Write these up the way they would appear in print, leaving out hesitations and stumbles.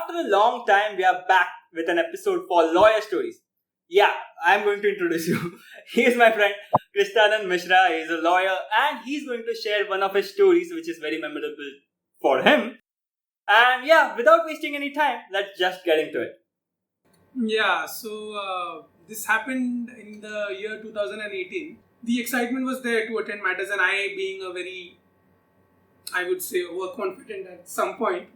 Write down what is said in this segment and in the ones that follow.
after a long time, we are back with an episode for Lawyer Stories. Yeah, I'm going to introduce you. He is my friend Krishnanand Mishra. He is a lawyer and he's going to share one of his stories which is very memorable for him. And yeah, without wasting any time, let's just get into it. Yeah, so this happened in the year 2018. The excitement was there to attend matters, and I, being a very, I would say, overconfident at some point,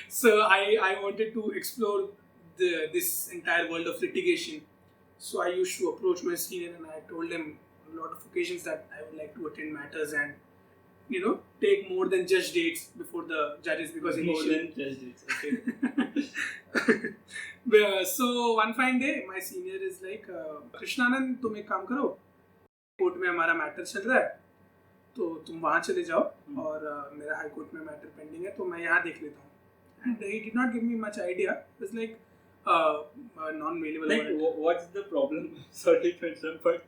so I wanted to explore this entire world of litigation. So I used to approach my senior and I told him on a lot of occasions that I would like to attend matters and take more than judge dates before the judges because More initially. than just dates, okay. So one fine day my senior is like, Krishnanand तुम एक काम करो, court में हमारा matter चल रहा है तो तुम वहाँ चले जाओ और मेरा हाई कोर्ट में मैटर पेंडिंग है तो मैं यहाँ देख लेता हूँ. And he did not give me much idea. It was like non-available. Like, what's the problem? Sorry to interrupt, but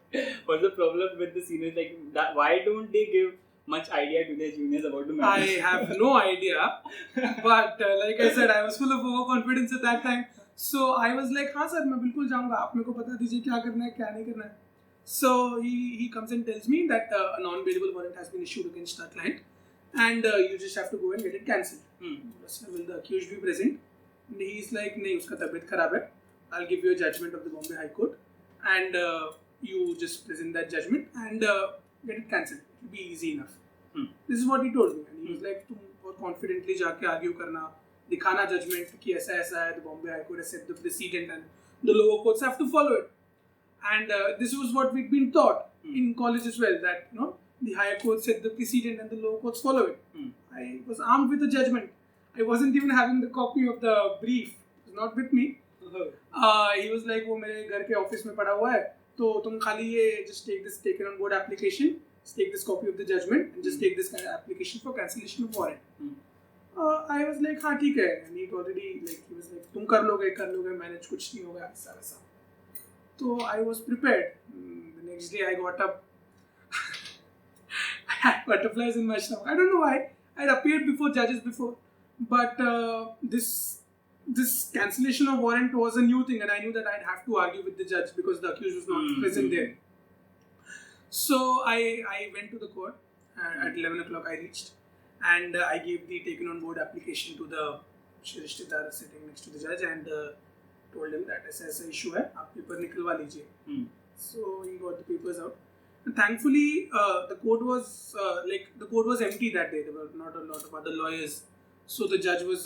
what's the problem with the seniors? Like, that, why don't they give much idea to their juniors about the matter? I have no idea. But like I said, I was full of overconfidence at that time. So I was like, हाँ sir मैं बिल्कुल जाऊँगा, आप मेरे को बता दीजिए क्या करना है क्या नहीं करना है. So he comes and tells me that a non-bailable warrant has been issued against our client and you just have to go and get it cancelled. Sir, will the accused be present? And he's like, नहीं उसका तबीयत खराब है. I'll give you a judgment of the Bombay High Court and you just present that judgment and get it cancelled. It'll be easy enough. This is what he told me and he was like, तुम बहुत confidently जाके argue करना, दिखाना judgment कि ऐसा ऐसा है, the Bombay High Court has set the precedent and the lower courts have to follow it. And this was what we'd been taught in college as well, that the higher courts set the precedent and the lower courts follow it. I was armed with the judgment. I wasn't even having the copy of the brief. It was not with me. He was like, वो मेरे घर के office में पड़ा हुआ है, तो तुम खाली ये just take this taken on board application, just take this copy of the judgment and just take this kind of application for cancellation of warrant. I was like, हाँ ठीक है. And he already like he was like, तुम कर लोगे, manage कुछ नहीं होगा ऐसा वैसा. So I was prepared. The next day I got up. I had butterflies in my stomach. I don't know why. I had appeared before judges before, but this cancellation of warrant was a new thing, and I knew that I'd have to argue with the judge because the accused was not present there. So I went to the court at 11 o'clock. I reached, and I gave the taken on board application to the Shirishtar sitting next to the judge, and told him that ऐसा issue है, आप paper निकलवा लीजिए. So he got the papers out. And thankfully, the court was empty that day. There were not a lot of other lawyers, so the judge was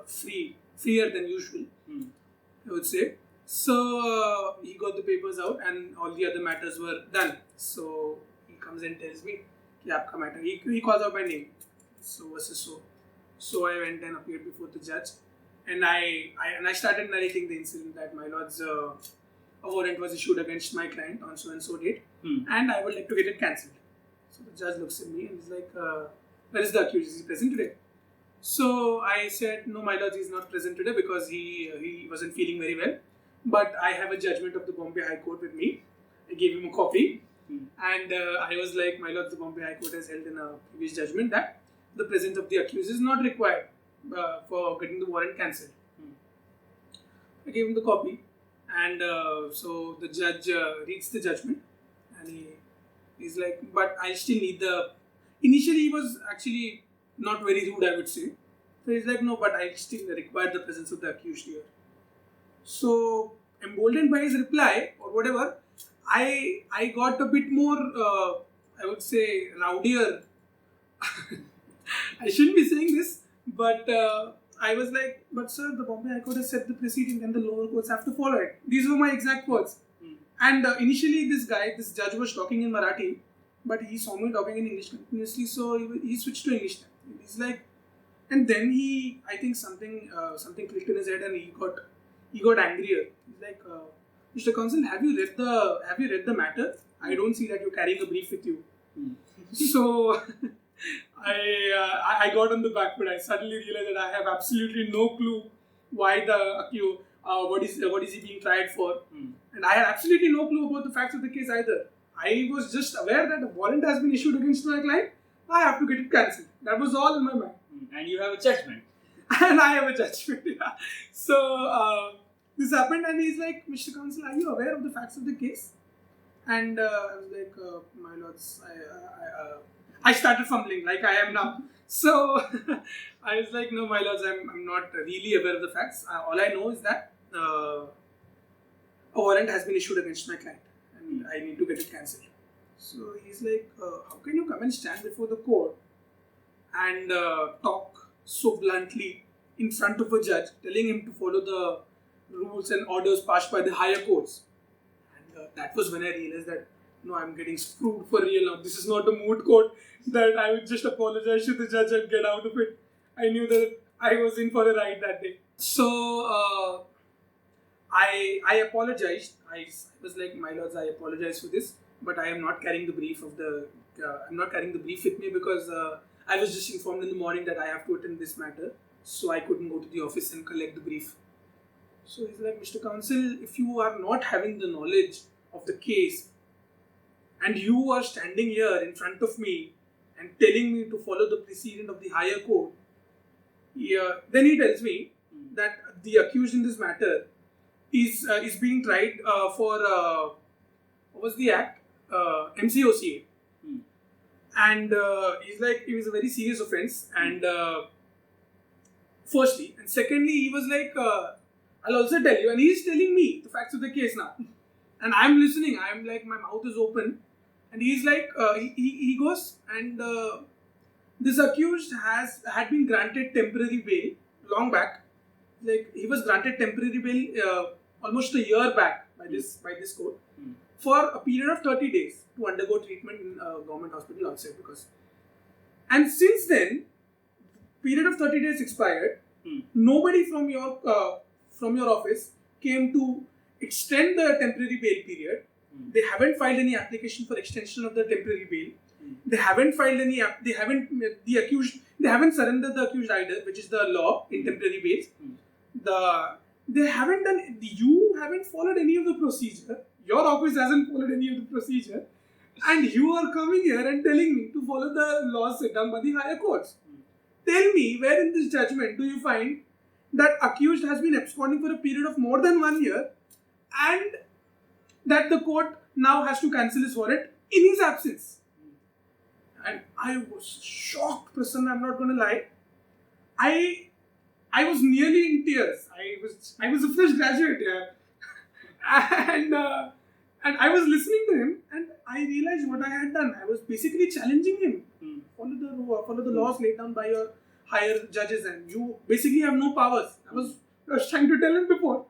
freer than usual, I would say. So he got the papers out, and all the other matters were done. So he comes and tells me, "कि आपका matter." He calls out my name. So versus so. So I went and appeared before the judge, and I started narrating the incident that my lord's a warrant was issued against my client on so and so date, and I would like to get it cancelled. So the judge looks at me and is like, "Where is the accused? Is he present today?" So I said, "No, my lord, he is not present today because he wasn't feeling very well. But I have a judgment of the Bombay High Court with me." I gave him a copy, and I was like, "My lord, the Bombay High Court has held in a previous judgment that the presence of the accused is not required for getting the warrant cancelled." I gave him the copy, and so the judge reads the judgment, and he's like, "But I still need the." Initially, he was actually not very rude, I would say. So he's like, "No, but I still require the presence of the accused here." So emboldened by his reply or whatever, I got a bit more, I would say, rowdier. I shouldn't be saying this, but I was like, "But sir, the Bombay High Court has set the precedent and the lower courts have to follow it." These were my exact words. And initially this judge was talking in Marathi, but he saw me talking in English continuously, so he switched to English. He's like, and then I think something clicked in his head and he got angrier. He's like, "Mr. Counsel, have you read the matter? I don't see that you're carrying a brief with you." So I got on the back foot. I suddenly realized that I have absolutely no clue why the accused, what is he being tried for, and I had absolutely no clue about the facts of the case either. I was just aware that a warrant has been issued against my client. I have to get it cancelled. That was all in my mind. And you have a judgment. and I have a judgment. Yeah. So this happened, and he's like, Mr. Counsel, are you aware of the facts of the case? And I was like, my lords, I started fumbling like I am now. So I was like, no, my lords, I'm not really aware of the facts. All I know is that a warrant has been issued against my client, and I need to get it cancelled. So he's like, how can you come and stand before the court and talk so bluntly in front of a judge, telling him to follow the rules and orders passed by the higher courts? And that was when I realized that, no, I'm getting screwed for real now. This is not a moot court that I would just apologize to the judge and get out of it. I knew that I was in for a ride that day. So I apologized. I was like, my lords, I apologize for this, but I am not carrying the brief of the. I'm not carrying the brief with me because I was just informed in the morning that I have to attend this matter, so I couldn't go to the office and collect the brief. So he's like, Mr. Counsel, if you are not having the knowledge of the case, and you are standing here in front of me and telling me to follow the precedent of the higher court, then he tells me that the accused in this matter is being tried for what was the act? MCOCA. And he's like, it was a very serious offense. And firstly, and secondly, he was like, I'll also tell you, and he's telling me the facts of the case now. And I'm listening. I'm like, my mouth is open. And he's like, he goes, and this accused had been granted temporary bail long back. Like, he was granted temporary bail almost a year back by this court for a period of 30 days to undergo treatment in a government hospital outside. And since then, period of 30 days expired. Nobody from your office came to extend the temporary bail period. They haven't filed any application for extension of the temporary bail. They haven't filed any. They haven't surrendered the accused either, which is the law in temporary bails. They haven't done. You haven't followed any of the procedure. Your office hasn't followed any of the procedure, and you are coming here and telling me to follow the laws set down by the higher courts. Tell me, where in this judgment do you find that accused has been absconding for a period of more than 1 year, and that the court now has to cancel his warrant in his absence? And I was shocked, Prasanna, I'm not going to lie. I was nearly in tears. I was a fresh graduate here. And I was listening to him, and I realized what I had done. I was basically challenging him. Follow the laws laid down by your higher judges, and you basically have no powers. I was trying to tell him before.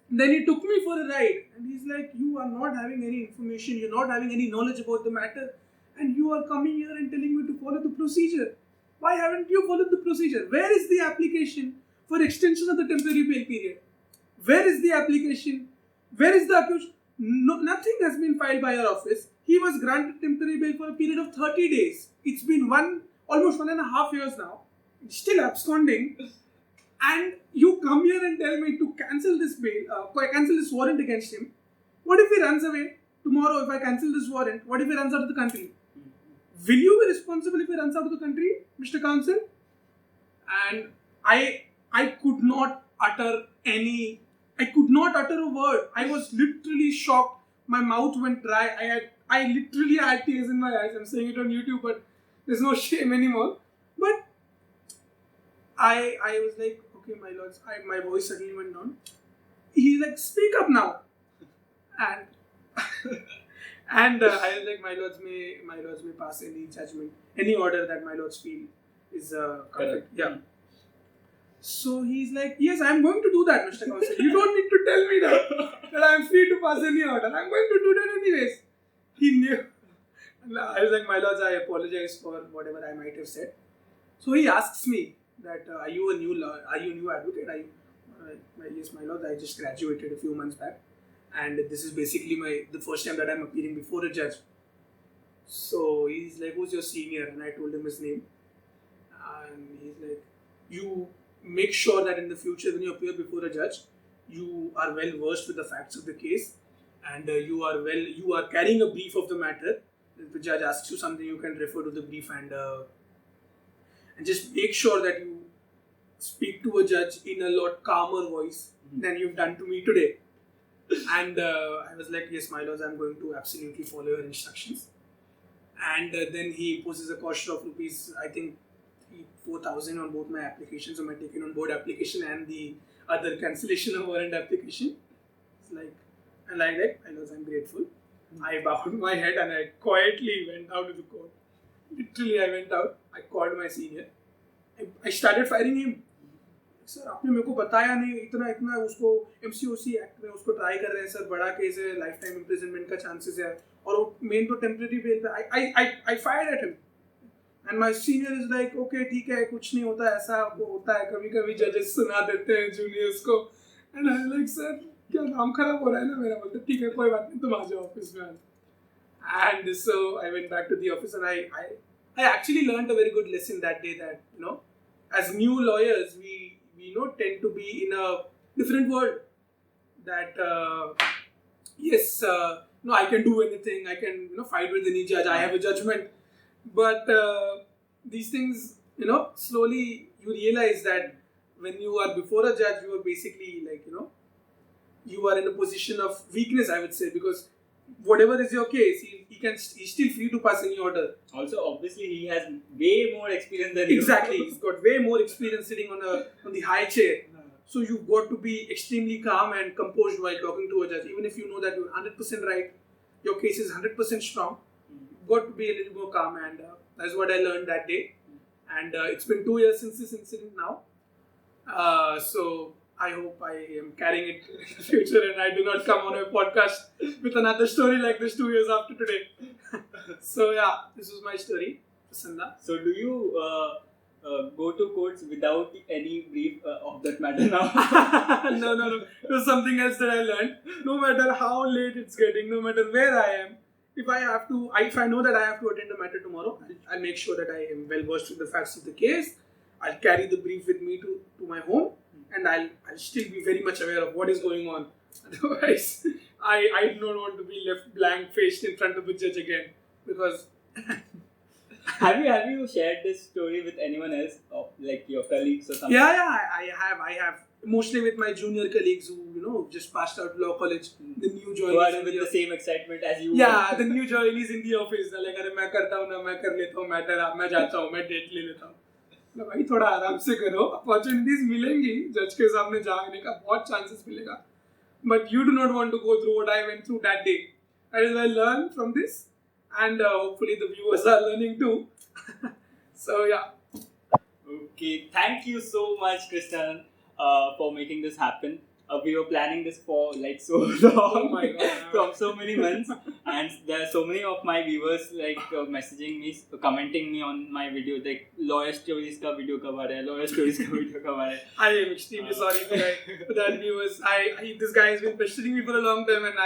Then he took me for a ride, and he's like, you are not having any information, you're not having any knowledge about the matter, and you are coming here and telling me to follow the procedure. Why haven't you followed the procedure? Where is the application for extension of the temporary bail period? Where is the application? Where is the accused? No, nothing has been filed by your office. He was granted temporary bail for a period of 30 days. It's been almost 1.5 years now. Still absconding. And you come here and tell me to cancel this bail, cancel this warrant against him. What if he runs away tomorrow? If I cancel this warrant, what if he runs out of the country? Will you be responsible if he runs out of the country, Mr. Counsel? And I could not utter a word. I was literally shocked. My mouth went dry. I literally had tears in my eyes. I'm saying it on YouTube, but there's no shame anymore. But I was like, okay, my lords. My voice suddenly went down. He's like, speak up now. And I was like, my lords may pass any judgment, any order that my lords feel is correct. Yeah. So he's like, yes, I'm going to do that, Mr. Counsel. You don't need to tell me that I'm free to pass any order. I'm going to do that anyways. He knew. I was like, my lords, I apologize for whatever I might have said. So he asks me that, are you a new advocate? Yes, my lord, I just graduated a few months back. And this is basically the first time that I'm appearing before a judge. So he's like, who's your senior? And I told him his name. And he's like, you make sure that in the future when you appear before a judge, you are well versed with the facts of the case, and you are carrying a brief of the matter. If the judge asks you something, you can refer to the brief and just make sure that you speak to a judge in a lot calmer voice than you've done to me today. And I was like, yes, my lords, I'm going to absolutely follow your instructions. And then he imposes a cost of rupees, I think 4,000 on both my applications, on my taken on board application and the other cancellation of warrant application. It's like, and like that, I was, I'm grateful. I bowed my head and I quietly went out of the court. Literally, I went out. I called my senior. I started firing him. Sir आपने मेरे को बताया नहीं, इतना उसको MCOC act में उसको try कर रहे हैं सर, बड़ा केस है, लाइफ टाइम इम्प्रिजनमेंट का चांसेस है, और वो मेन तो टेम्परेरी बेल पे. I fired at him. And my senior is like, okay, ठीक है, कुछ नहीं होता, ऐसा वो होता है, कभी कभी जजेस सुना देते हैं जूनियर्स को. And I'm like, सर क्या नाम खराब हो रहा है ना मेरा. बोलते ठीक है, कोई बात नहीं, तुम आ जाओ ऑफिस में. And so I went back to the office and I actually learned a very good lesson that day, that as new lawyers we tend to be in a different world. That yes, I can do anything. I can fight with any judge. I have a judgment. But these things, slowly you realize that when you are before a judge, you are basically like, you are in a position of weakness, I would say, because whatever is your case, he's still free to pass any order. Also, obviously, he has way more experience than you. Exactly, he's got way more experience sitting on the high chair. So you've got to be extremely calm and composed while talking to a judge. Even if you know that you're 100% right, your case is 100% strong, you've got to be a little more calm, and that's what I learned that day. And it's been 2 years since this incident now. So I hope I am carrying it in the future and I do not come on a podcast with another story like this 2 years after today. So yeah, this was my story, Prasanna. So do you go to courts without any brief of that matter now? No. It was something else that I learned. No matter how late it's getting, no matter where I am, if I know that I have to attend a matter tomorrow, I'll make sure that I am well versed with the facts of the case. I'll carry the brief with me to my home. And I'll still be very much aware of what is going on. Otherwise, I don't want to be left blank-faced in front of a judge again. Because have you shared this story with anyone else, like your colleagues or something? Yeah, I have. Mostly with my junior colleagues who just passed out law college. The new joinees. Who are with the same excitement as you. Yeah, the new joinees in the office. They're like, अरे मैं करता हूँ ना, मैं कर लेता हूँ matter, मैं जाता हूँ, मैं डेट ले लेता हूँ. भाई थोड़ा आराम से करो, अपॉर्चुनिटीज मिलेंगी, जज के सामने जाने का बहुत चांसेस मिलेगा, but you do not want to go through what I went through that day. That is I learn from this, and hopefully the viewers are learning too. So yeah, okay, thank you so much, Krishnanand, for making this happen. We were planning this for like so long, oh my God, from so many months, and there are so many of my viewers like messaging me, commenting me on my video, like lawyer stories ka video kab aa raha hai, lawyer stories ka video kab aa raha hai. I am extremely sorry for that viewers. This guy has been pestering me for a long time, and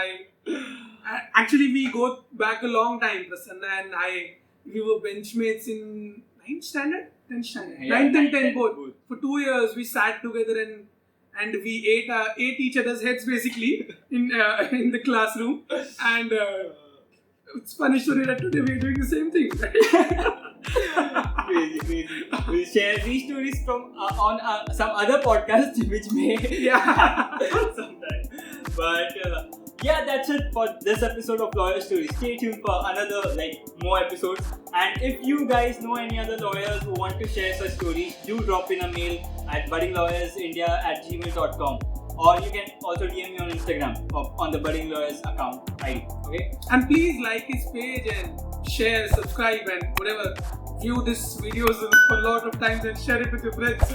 actually we go back a long time, Prasanna and we were benchmates in 9th standard, 10th standard, Yeah, 9th and 10th 10th both. both. For 2 years we sat together and we ate each other's heads basically in the classroom, and it's funny story that today we're doing the same thing. Crazy. We'll share these stories from on some other podcast which may sometime. But yeah, that's it for this episode of Lawyer Stories. Stay tuned for another more episodes. And if you guys know any other lawyers who want to share such stories, do drop in a mail at buddinglawyersindia@gmail.com, or you can also DM me on Instagram on the Budding Lawyers account ID. Okay. And please like his page and share, subscribe, and whatever. View this videos a lot of times and share it with your friends.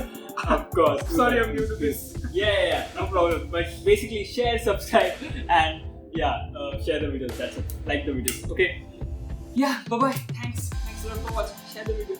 Of course. Sorry, I'm new to this. Yeah, no problem. But basically, share, subscribe, and share the videos. That's it. Like the videos. Okay. Yeah. Bye bye. Thanks a lot for watching. Share the video.